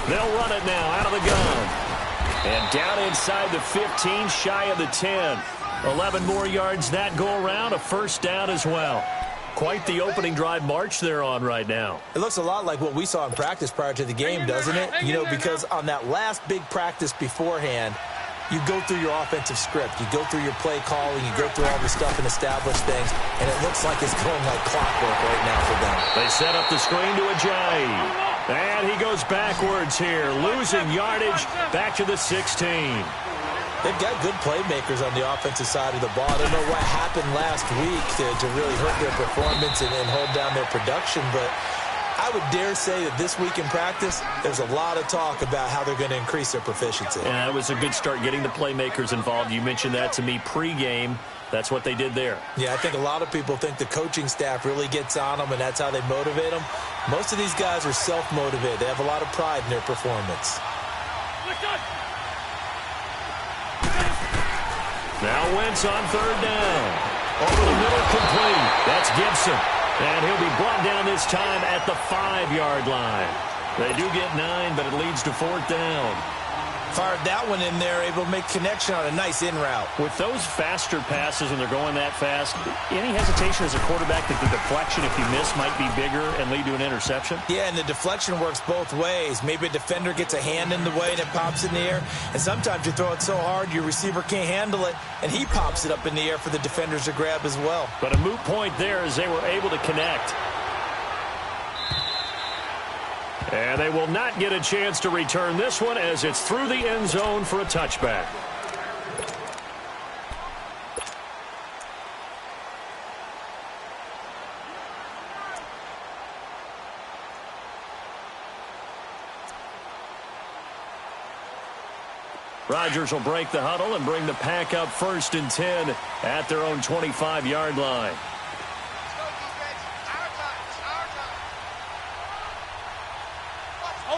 They'll run it now out of the gun. And down inside the 15, shy of the 10. 11 more yards that go around, a first down as well. Quite the opening drive march they're on right now. It looks a lot like what we saw in practice prior to the game, doesn't it? You know, because on that last big practice beforehand, you go through your offensive script. You go through your play calling. You go through all the stuff and establish things. And it looks like it's going like clockwork right now for them. They set up the screen to Ajayi. And he goes backwards here, losing yardage back to the 16. They've got good playmakers on the offensive side of the ball. I don't know what happened last week to really hurt their performance and hold down their production, but I would dare say that this week in practice, there's a lot of talk about how they're going to increase their proficiency. And that was a good start getting the playmakers involved. You mentioned that to me pregame. That's what they did there. Yeah, I think a lot of people think the coaching staff really gets on them, and that's how they motivate them. Most of these guys are self-motivated. They have a lot of pride in their performance. Now Wentz on third down. Over the middle, complete. That's Gibson. And he'll be brought down this time at the 5-yard line. They do get 9, but it leads to fourth down. Fired that one in there, able to make connection on a nice in route. With those faster passes and they're going that fast, any hesitation as a quarterback that the deflection, if you miss, might be bigger and lead to an interception? Yeah, and the deflection works both ways. Maybe a defender gets a hand in the way and it pops in the air. And sometimes you throw it so hard your receiver can't handle it, and he pops it up in the air for the defenders to grab as well. But a moot point there as they were able to connect. And they will not get a chance to return this one as it's through the end zone for a touchback. Rodgers will break the huddle and bring the pack up 1st and 10 at their own 25-yard line.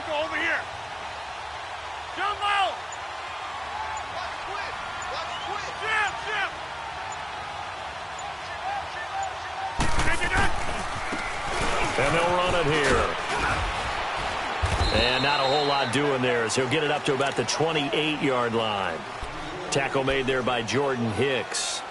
Over here. Jump out. And they'll run it here. And not a whole lot doing there as he'll get it up to about the 28-yard line. Tackle made there by Jordan Hicks.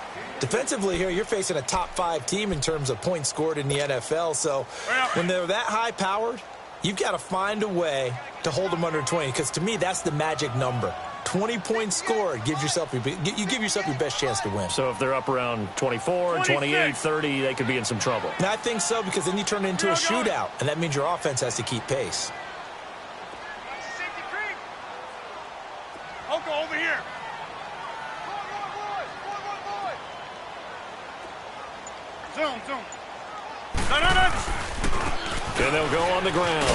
Defensively here, you're facing a top 5 team in terms of points scored in the NFL. So when they're that high-powered, you've got to find a way to hold them under 20, because to me, that's the magic number. 20 points scored gives yourself you give yourself your best chance to win. So if they're up around 24, 28, 30, they could be in some trouble. And I think so, because then you turn it into a shootout, and that means your offense has to keep pace. Over here. Zoom. And they'll go on the ground.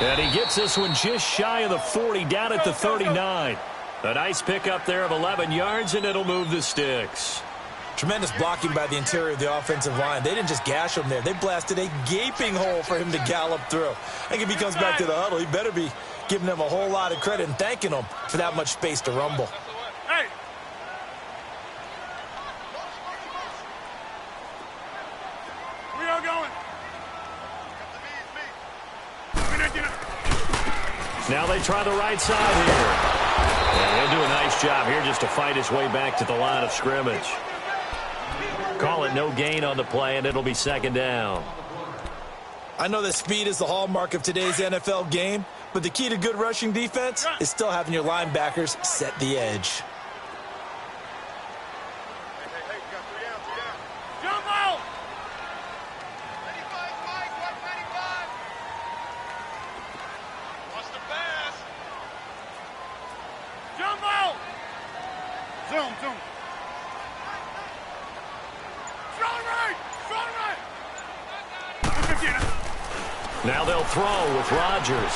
And he gets this one just shy of the 40, down at the 39. A nice pickup there of 11 yards, and it'll move the sticks. Tremendous blocking by the interior of the offensive line. They didn't just gash him there. They blasted a gaping hole for him to gallop through. I think if he comes back to the huddle, he better be giving them a whole lot of credit and thanking them for that much space to rumble. Hey! We are going. Now they try the right side here. And he'll do a nice job here just to fight his way back to the line of scrimmage. Call it no gain on the play, and it'll be 2nd down. I know that speed is the hallmark of today's NFL game, but the key to good rushing defense is still having your linebackers set the edge. Jump out! What's the pass? Jump out! Zoom. Strong right! Now they'll throw with Rodgers.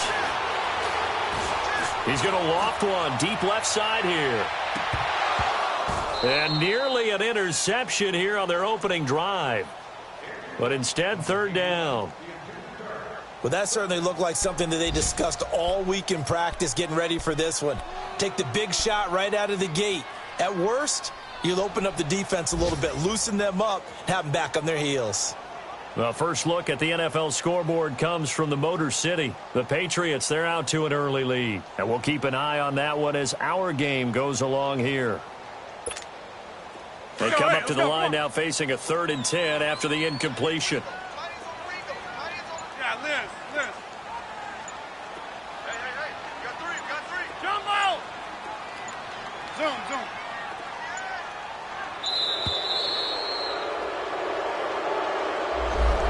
He's going to loft one deep left side here. And nearly an interception here on their opening drive. But instead, 3rd down. Well, that certainly looked like something that they discussed all week in practice getting ready for this one. Take the big shot right out of the gate. At worst, you'll open up the defense a little bit, loosen them up, have them back on their heels. The first look at the NFL scoreboard comes from the Motor City. The Patriots, they're out to an early lead. And we'll keep an eye on that one as our game goes along here. They come up to the line now facing a 3rd and 10 after the incompletion. Yeah, Liz. Hey. You got three. Jump out. Zoom.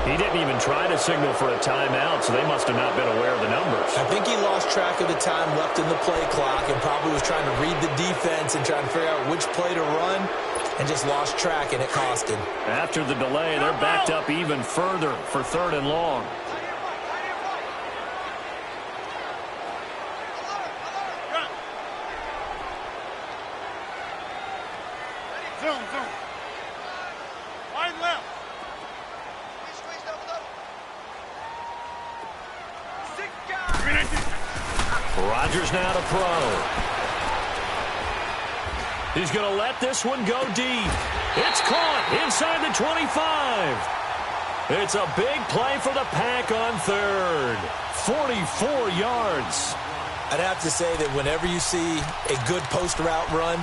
He didn't even try to signal for a timeout, so they must have not been aware of the numbers. I think he lost track of the time left in the play clock and probably was trying to read the defense and trying to figure out which play to run and just lost track, and it cost him. After the delay, they're backed up even further for 3rd and long. Zoom. Wide left. Rodgers now to throw. He's going to let this one go deep. It's caught inside the 25. It's a big play for the Pack on 3rd. 44 yards. I'd have to say that whenever you see a good post route run,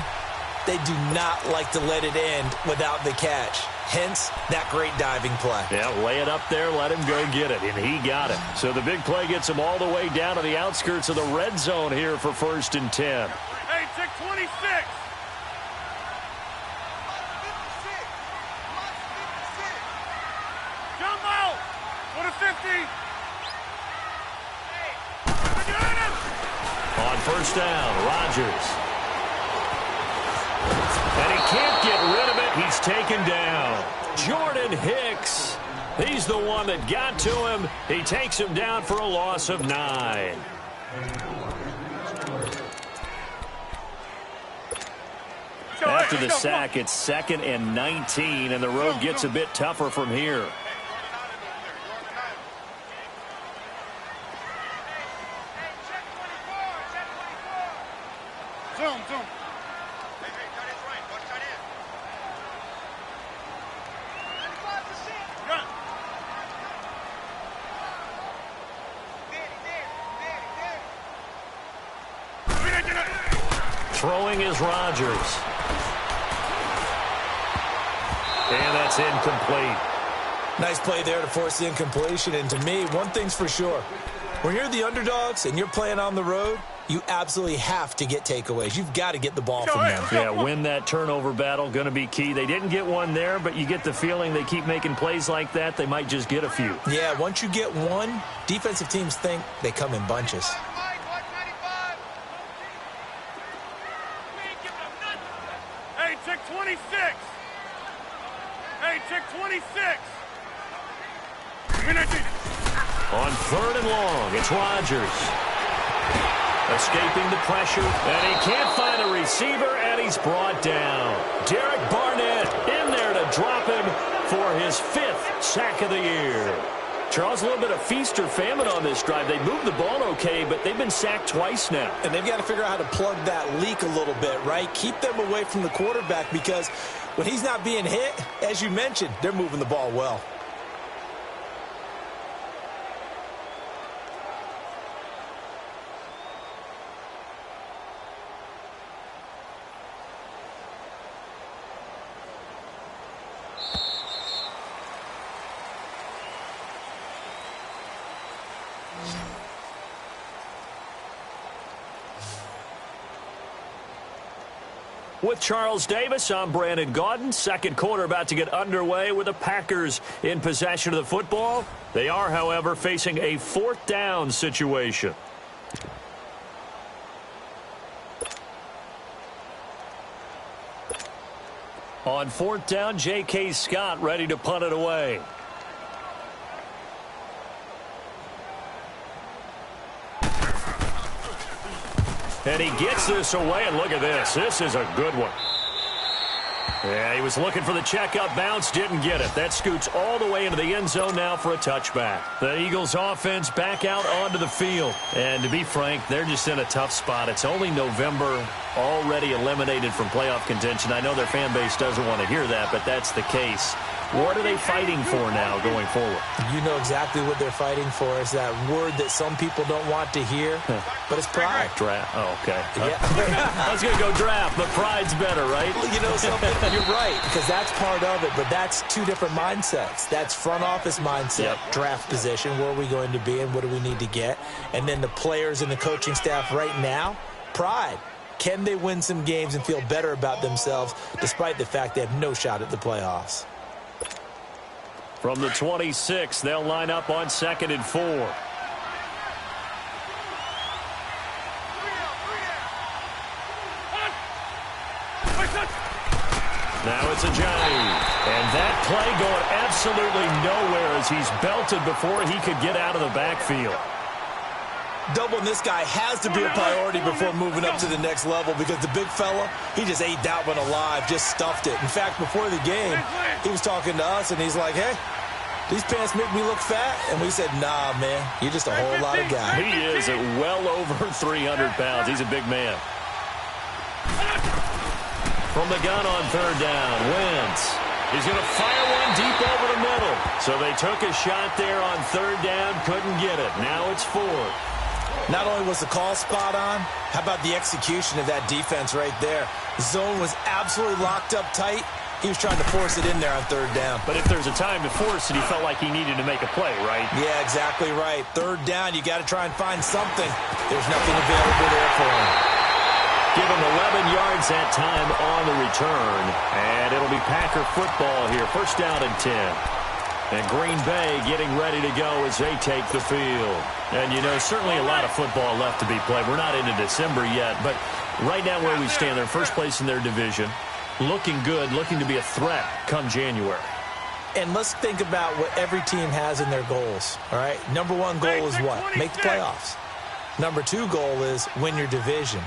they do not like to let it end without the catch. Hence, that great diving play. Yeah, lay it up there, let him go get it, and he got it. So the big play gets him all the way down to the outskirts of the red zone here for 1st and 10. Hey, check 26. Jump out. What a 50. On 1st down, Rodgers. And he can't get rid of it. He's taken down. Jordan Hicks. He's the one that got to him. He takes him down for a loss of 9. After the sack, it's 2nd and 19, and the road gets a bit tougher from here. Zoom. Throwing is Rodgers. And that's incomplete. Nice play there to force the incompletion. And to me, one thing's for sure. When you're the underdogs and you're playing on the road, you absolutely have to get takeaways. You've got to get the ball from them. Yeah, win that turnover battle, going to be key. They didn't get one there, but you get the feeling they keep making plays like that, they might just get a few. Yeah, once you get one, defensive teams think they come in bunches. Hey, check 26. Hey, check 26. On 3rd and long, it's Rodgers. Escaping the pressure, and he can't find a receiver, and he's brought down. Derek Barnett in there to drop him for his 5th sack of the year. Charles, a little bit of feast or famine on this drive. They moved the ball okay, but they've been sacked twice now. And they've got to figure out how to plug that leak a little bit, right? Keep them away from the quarterback because when he's not being hit, as you mentioned, they're moving the ball well. With Charles Davis, I'm Brandon Gaudin. Second quarter about to get underway with the Packers in possession of the football. They are, however, facing a 4th down situation. On 4th down, J.K. Scott ready to punt it away. And he gets this away, and look at this. This is a good one. Yeah, he was looking for the checkup bounce, didn't get it. That scoots all the way into the end zone now for a touchback. The Eagles offense back out onto the field. And to be frank, they're just in a tough spot. It's only November, already eliminated from playoff contention. I know their fan base doesn't want to hear that, but that's the case. What are they fighting for now going forward? You know exactly what they're fighting for. Is that word that some people don't want to hear, but it's pride. Draft. Oh, okay. Yeah. I was going to go draft, but pride's better, right? Well, you know something? You're right, because that's part of it, but that's two different mindsets. That's front office mindset, draft position, where are we going to be and what do we need to get? And then the players and the coaching staff right now, pride. Can they win some games and feel better about themselves despite the fact they have no shot at the playoffs? From the 26, they'll line up on 2nd and 4. Now it's a Johnny. And that play going absolutely nowhere as he's belted before he could get out of the backfield. Doubling this guy has to be a priority before moving up to the next level because the big fella, he just ate that one alive, just stuffed it. In fact, before the game, he was talking to us, and he's like, hey, these pants make me look fat. And we said, nah, man, you're just a whole lot of guy. He is at well over 300 pounds. He's a big man. From the gun on 3rd down, Wentz. He's going to fire one deep over the middle. So they took a shot there on 3rd down, couldn't get it. Now it's 4th. Not only was the call spot on, how about the execution of that defense right there? The zone was absolutely locked up tight. He was trying to force it in there on 3rd down. But if there's a time to force it, he felt like he needed to make a play, right? Yeah, exactly right. 3rd down, you got to try and find something. There's nothing available there for him. Give him 11 yards that time on the return. And it'll be Packer football here. 1st down and 10. And Green Bay getting ready to go as they take the field. And, you know, certainly a lot of football left to be played. We're not into December yet, but right now where we stand, they're first place in their division. Looking good, looking to be a threat come January. And let's think about what every team has in their goals, all right? Number 1 goal is what? Make the playoffs. Number 2 goal is win your division.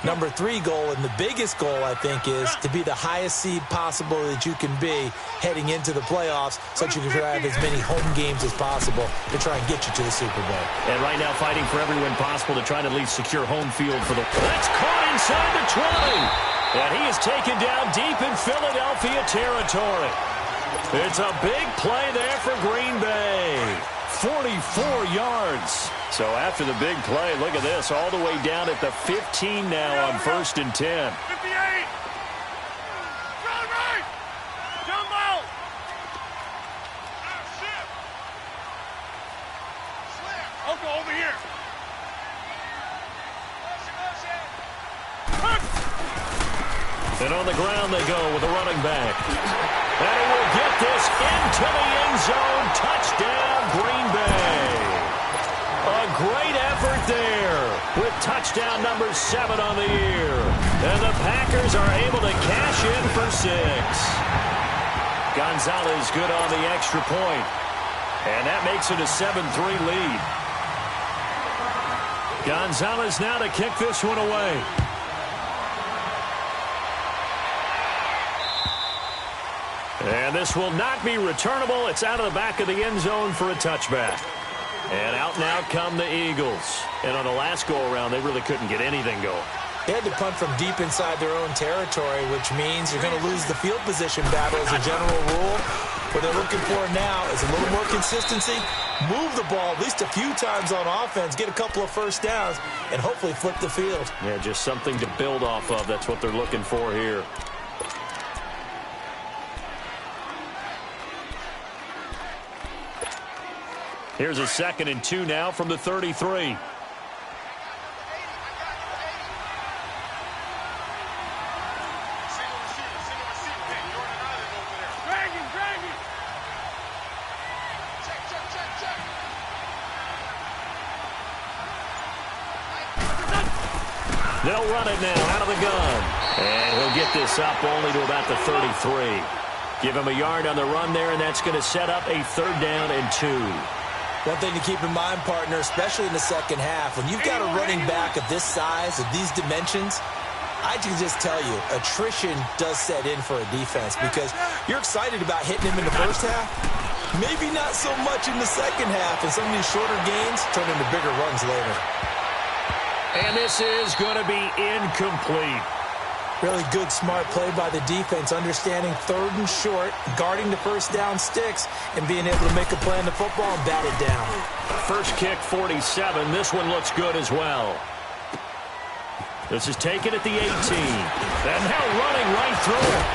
Number 3 goal, and the biggest goal, I think, is to be the highest seed possible that you can be heading into the playoffs so that you can have as many home games as possible to try and get you to the Super Bowl. And right now fighting for every win possible to try to at least secure home field for the... That's caught inside the 20. And he is taken down deep in Philadelphia territory. It's a big play there for Green Bay. 44 yards. So after the big play, look at this, all the way down at the 15 now on 1st and 10. 58. Run right. Jump out. Uncle, over here. And on the ground they go with a running back. And he will get this into the end zone. Touchdown, Green Bay. A great effort there with touchdown number 7 on the year. And the Packers are able to cash in for 6. Gonzalez good on the extra point. And that makes it a 7-3 lead. Gonzalez now to kick this one away. And this will not be returnable. It's out of the back of the end zone for a touchback. And out now come the Eagles. And on the last go-around, they really couldn't get anything going. They had to punt from deep inside their own territory, which means you're going to lose the field position battle as a general rule. What they're looking for now is a little more consistency, move the ball at least a few times on offense, get a couple of first downs, and hopefully flip the field. Yeah, just something to build off of. That's what they're looking for here. Here's a 2nd and 2 now from the 33. They'll run it now out of the gun. And he'll get this up only to about the 33. Give him a yard on the run there, and that's going to set up a 3rd down and 2. One thing to keep in mind, partner, especially in the second half, when you've got a running back of this size, of these dimensions, I can just tell you, attrition does set in for a defense because you're excited about hitting him in the first half. Maybe not so much in the second half, and some of these shorter gains turn into bigger runs later. And this is going to be incomplete. Really good, smart play by the defense, understanding third and short, guarding the first down sticks, and being able to make a play on the football and bat it down. First kick, 47. This one looks good as well. This is taken at the 18. And now running right through it.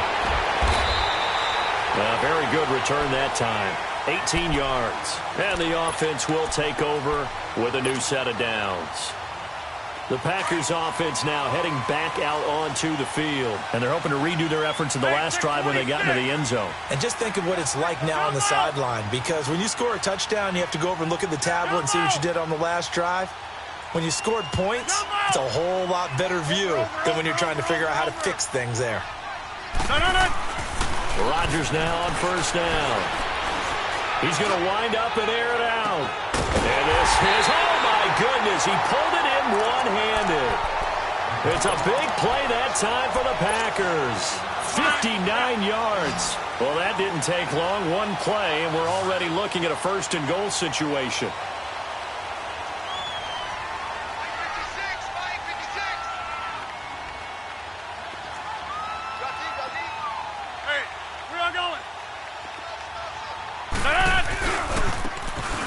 A very good return that time. 18 yards. And the offense will take over with a new set of downs. The Packers offense now heading back out onto the field. And they're hoping to redo their efforts in the last drive when they got into the end zone. And just think of what it's like now on the sideline, because when you score a touchdown, you have to go over and look at the tablet and see what you did on the last drive. When you scored points, it's a whole lot better view than when you're trying to figure out how to fix things there. Rodgers now on first down. He's going to wind up and air it out. And this is, oh my goodness, he pulled it in one-handed. It's a big play that time for the Packers. 59 yards. Well, that didn't take long. One play, and we're already looking at a first-and-goal situation.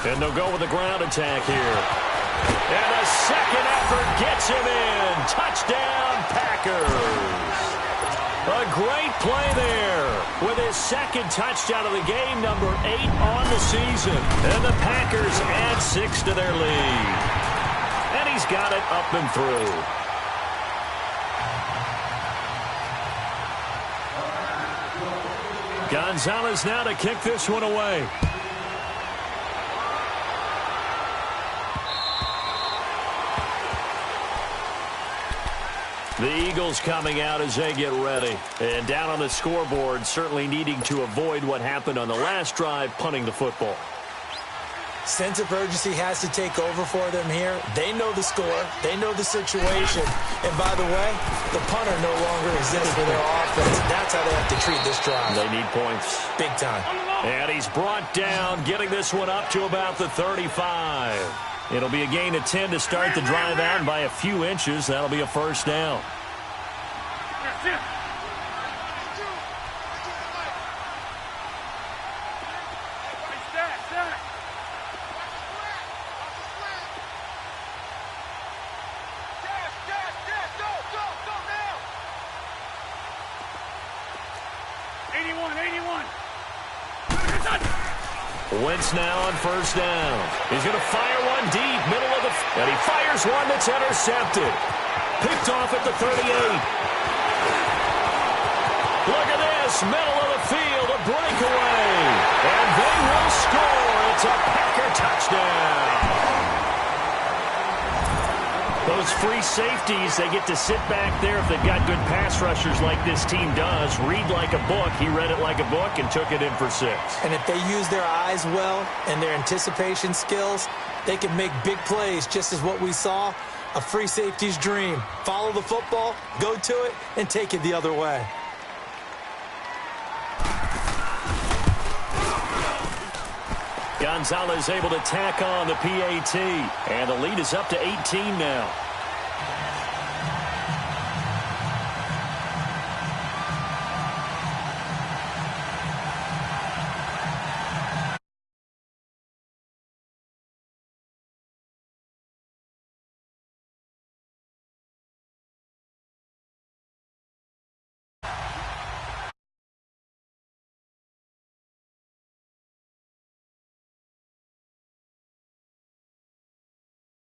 And they'll go with the ground attack here. And a second effort gets him in. Touchdown, Packers. A great play there with his second touchdown of the game, number 8 on the season. And the Packers add 6 to their lead. And he's got it up and through. Gonzalez now to kick this one away. The Eagles coming out as they get ready. And down on the scoreboard, certainly needing to avoid what happened on the last drive, punting the football. Sense of urgency has to take over for them here. They know the score. They know the situation. And by the way, the punter no longer exists for their offense. That's how they have to treat this drive. They need points. Big time. And he's brought down, getting this one up to about the 35. It'll be a gain of 10 to start the drive out, and by a few inches, that'll be a first down. Wentz now on first down. He's going to fire one deep, middle of the... And he fires one that's intercepted. Picked off at the 38. Look at this, middle of the field, a breakaway. And they will score. It's a Packer touchdown. Those free safeties, they get to sit back there if they've got good pass rushers like this team does. Read like a book. He read it like a book and took it in for 6. And if they use their eyes well and their anticipation skills, they can make big plays, just as what we saw. A free safety's dream. Follow the football, go to it, and take it the other way. Gonzalez able to tack on the PAT. And the lead is up to 18 now.